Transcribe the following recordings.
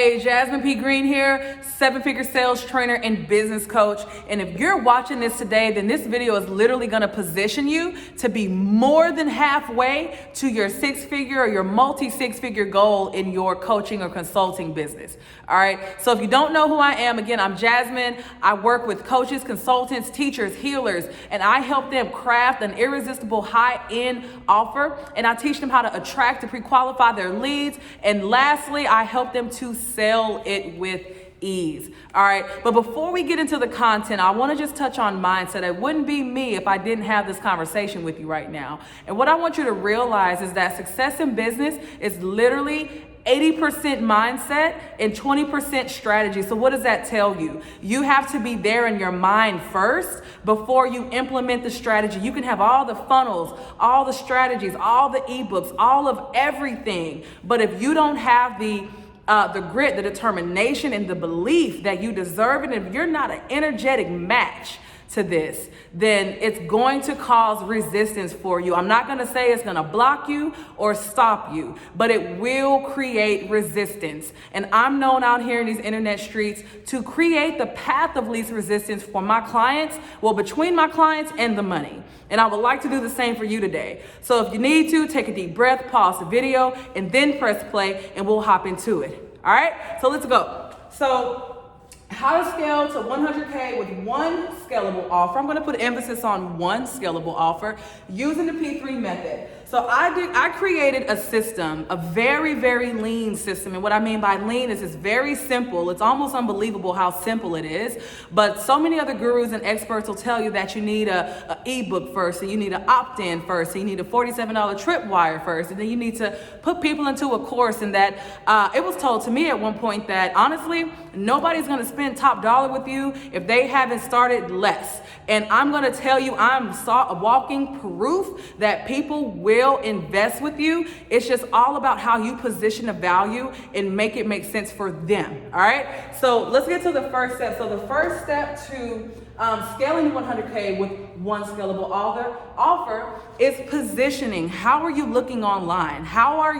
Hey, Jasmine P. Green here, 7-figure sales trainer and business coach. And if you're watching this today, then this video is literally gonna position you to be more than halfway to your 6-figure or your multi-6-figure goal in your coaching or consulting business. All right, so if you don't know who I am, again, I'm Jasmine. I work with coaches, consultants, teachers, healers, and I help them craft an irresistible high-end offer. And I teach them how to attract and pre-qualify their leads. And lastly, I help them to sell it with ease. All right, but before we get into the content, I want to just touch on mindset. It wouldn't be me if I didn't have this conversation with you right now. And what I want you to realize is that success in business is literally 80% mindset and 20% strategy. So what does that tell you? You have to be there in your mind first before you implement the strategy. You can have all the funnels, all the strategies, all the ebooks, all of everything. But if you don't have the grit, the determination, and the belief that you deserve it, and if you're not an energetic match to this, then it's going to cause resistance for you. I'm not gonna say it's gonna block you or stop you, but it will create resistance. And I'm known out here in these internet streets to create the path of least resistance for my clients, well, between my clients and the money. And I would like to do the same for you today. So if you need to, take a deep breath, pause the video, and then press play, and we'll hop into it. All right, so let's go. So how to scale to 100K with one scalable offer. I'm gonna put emphasis on one scalable offer using the P3 method. So I created a system, a very, very lean system. And what I mean by lean is it's very simple. It's almost unbelievable how simple it is. But so many other gurus and experts will tell you that you need a ebook first, and you need an opt-in first, and you need a $47 tripwire first, and then you need to put people into a course. And that it was told to me at one point that honestly, nobody's gonna spend top dollar with you if they haven't started less. And I'm gonna tell you, I'm walking proof that people will invest with you. It's just all about how you position a value and make it make sense for them. All right, so let's get to the first step. So the first step to scaling 100K with one scalable offer is positioning. How are you looking online? How are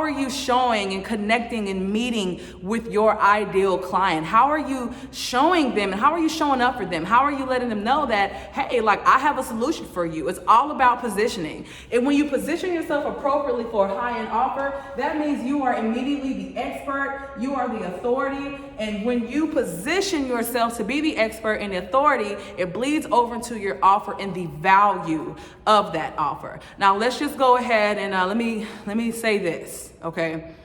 you showing and connecting and meeting with your ideal client? How are you showing them and how are you showing up for them? How are you letting them know that, hey, like I have a solution for you? It's all about positioning. And when you position yourself appropriately for a high-end offer, that means you are immediately the expert, you are the authority. And when you position yourself to be the expert and the authority, it bleeds over into your offer and the value of that offer. Now let's just go ahead and let me say this, okay?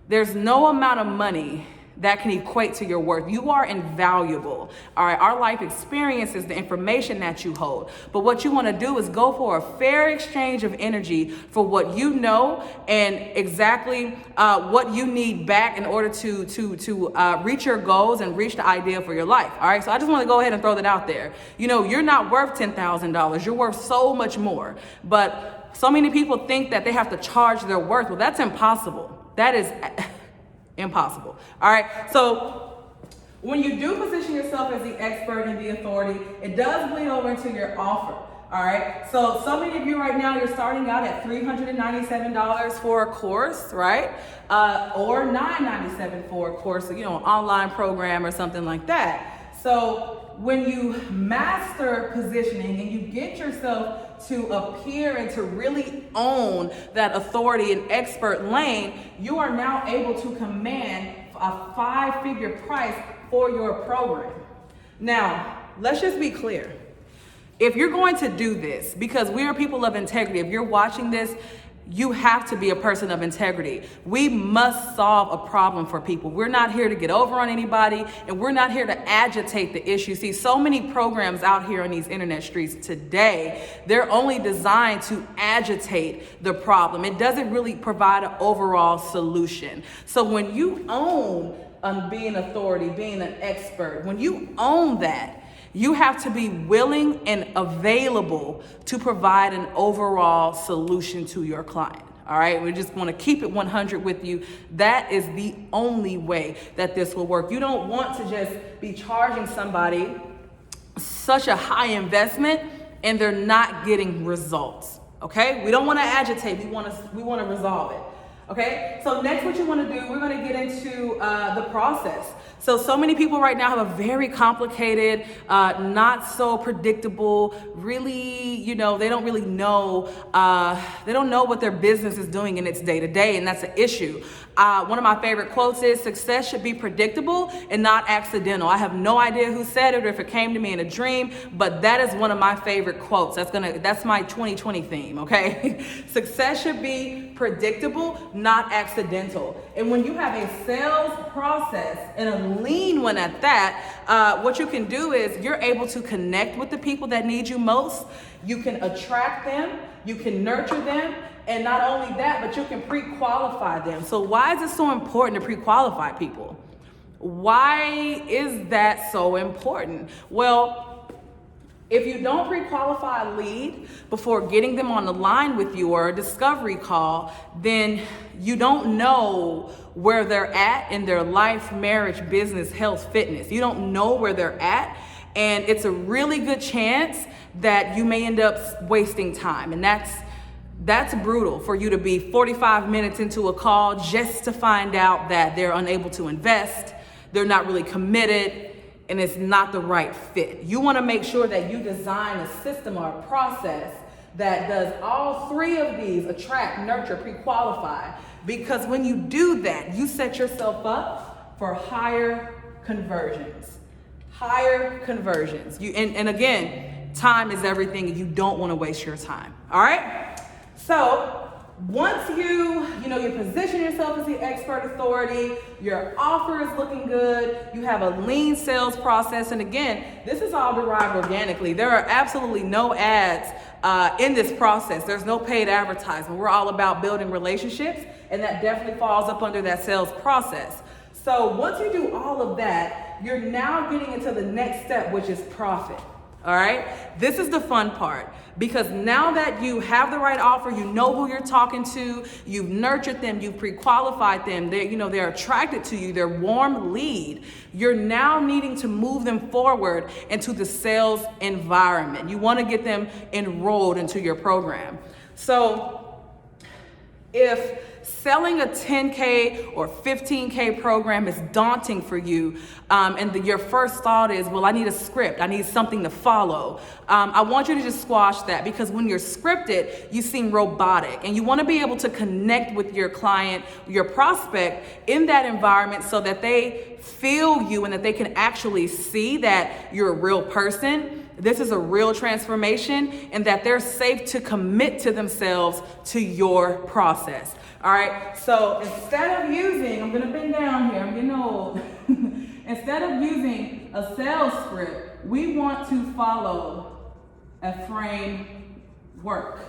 There's no amount of money that can equate to your worth. You are invaluable. All right, our life experience is the information that you hold. But what you want to do is go for a fair exchange of energy for what you know and exactly what you need back in order to reach your goals and reach the ideal for your life. All right, so I just want to go ahead and throw that out there. You know, you're not worth $10,000. You're worth so much more. But so many people think that they have to charge their worth. Well, that's impossible. That is impossible. All right, so when you do position yourself as the expert and the authority, it does bleed over into your offer. All right, so many of you right now, you're starting out at $397 for a course, right? Or $997 for a course, you know, an online program or something like that. So when you master positioning and you get yourself to appear and to really own that authority and expert lane, you are now able to command a 5-figure price for your program. Now, let's just be clear. If you're going to do this, because we are people of integrity, if you're watching this, you have to be a person of integrity. We must solve a problem for people. We're not here to get over on anybody, and we're not here to agitate the issue. See, so many programs out here on these internet streets today, they're only designed to agitate the problem. It doesn't really provide an overall solution. So when you own being authority, being an expert, when you own that, you have to be willing and available to provide an overall solution to your client. All right, we just want to keep it 100 with you. That is the only way that this will work. You don't want to just be charging somebody such a high investment and they're not getting results. Okay, we don't want to agitate. We want to resolve it. Okay, so next what you want to do, we're going to get into the process. So many people right now have a very complicated, not so predictable, really, you know, they don't really know, they don't know what their business is doing in its day to day, and that's an issue. One of my favorite quotes is, success should be predictable and not accidental. I have no idea who said it or if it came to me in a dream, but that is one of my favorite quotes. That's my 2020 theme, okay? Success should be predictable, not accidental. And when you have a sales process, and a lean one at that, what you can do is you're able to connect with the people that need you most. You can attract them, you can nurture them, and not only that, but you can pre-qualify them. So why is it so important to pre-qualify people? Why is that so important? Well, if you don't pre-qualify a lead before getting them on the line with you or a discovery call, then you don't know where they're at in their life, marriage, business, health, fitness. You don't know where they're at, and it's a really good chance that you may end up wasting time. And that's brutal, for you to be 45 minutes into a call just to find out that they're unable to invest, they're not really committed, and it's not the right fit. You want to make sure that you design a system or a process that does all three of these: attract, nurture, pre-qualify. Because when you do that, you set yourself up for higher conversions. Higher conversions. And again, time is everything, and you don't want to waste your time. All right? So once you position yourself as the expert authority, your offer is looking good, you have a lean sales process, and again, this is all derived organically. There are absolutely no ads in this process. There's no paid advertisement. We're all about building relationships, and that definitely falls up under that sales process. So once you do all of that, you're now getting into the next step, which is profit. All right, this is the fun part, because now that you have the right offer, you know who you're talking to, you've nurtured them, you've pre-qualified them, they're attracted to you, they're warm lead. You're now needing to move them forward into the sales environment. You want to get them enrolled into your program. So if selling a 10K or 15K program is daunting for you, and your first thought is, well, I need a script, I need something to follow, I want you to just squash that, because when you're scripted, you seem robotic, and you want to be able to connect with your client, your prospect, in that environment so that they feel you and that they can actually see that you're a real person. This is a real transformation, and that they're safe to commit to themselves to your process. All right, so instead of using, I'm gonna bend down here, I'm getting old. Instead of using a sales script, we want to follow a framework.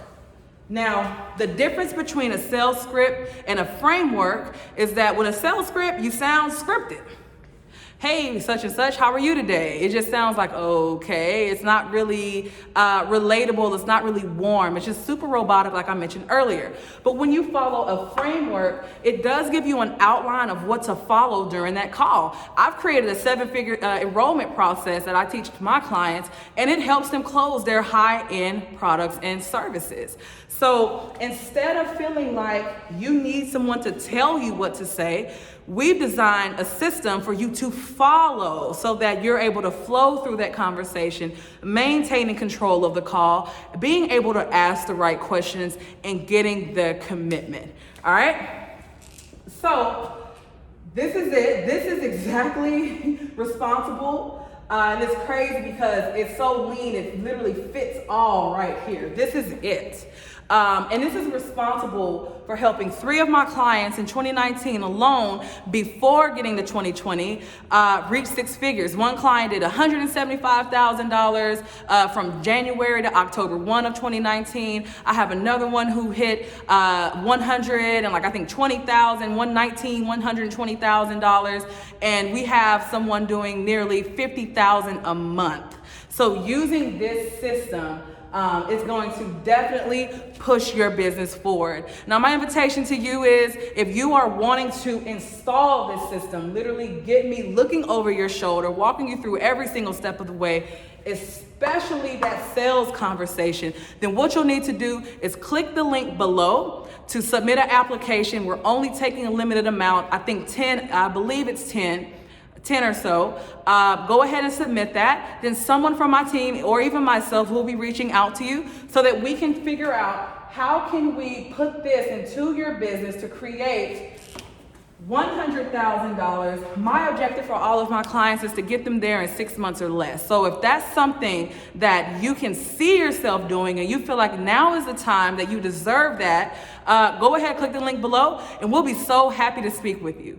Now, the difference between a sales script and a framework is that with a sales script, you sound scripted. Hey, such and such, how are you today? It just sounds like, okay. It's not really relatable. It's not really warm. It's just super robotic, like I mentioned earlier. But when you follow a framework, it does give you an outline of what to follow during that call. I've created a 7-figure enrollment process that I teach to my clients, and it helps them close their high-end products and services. So instead of feeling like you need someone to tell you what to say, we've designed a system for you to follow so that you're able to flow through that conversation, maintaining control of the call, being able to ask the right questions, and getting the commitment. All right? So this is it. This is exactly responsible. And it's crazy because it's so lean, it literally fits all right here. This is it. And this is responsible for helping 3 of my clients in 2019 alone, before getting to 2020, reach 6 figures. One client did $175,000 from January to October 1 of 2019. I have another one who hit 100 and I think 20,000, 119, $120,000. And we have someone doing nearly 50,000 a month. So using this system, it's going to definitely push your business forward. Now, my invitation to you is, if you are wanting to install this system, literally get me looking over your shoulder, walking you through every single step of the way, especially that sales conversation, then what you'll need to do is click the link below to submit an application. We're only taking a limited amount. I think 10, I believe it's 10 or so. Go ahead and submit that. Then someone from my team or even myself will be reaching out to you so that we can figure out how can we put this into your business to create $100,000. My objective for all of my clients is to get them there in 6 months or less. So if that's something that you can see yourself doing and you feel like now is the time that you deserve that, go ahead, click the link below, and we'll be so happy to speak with you.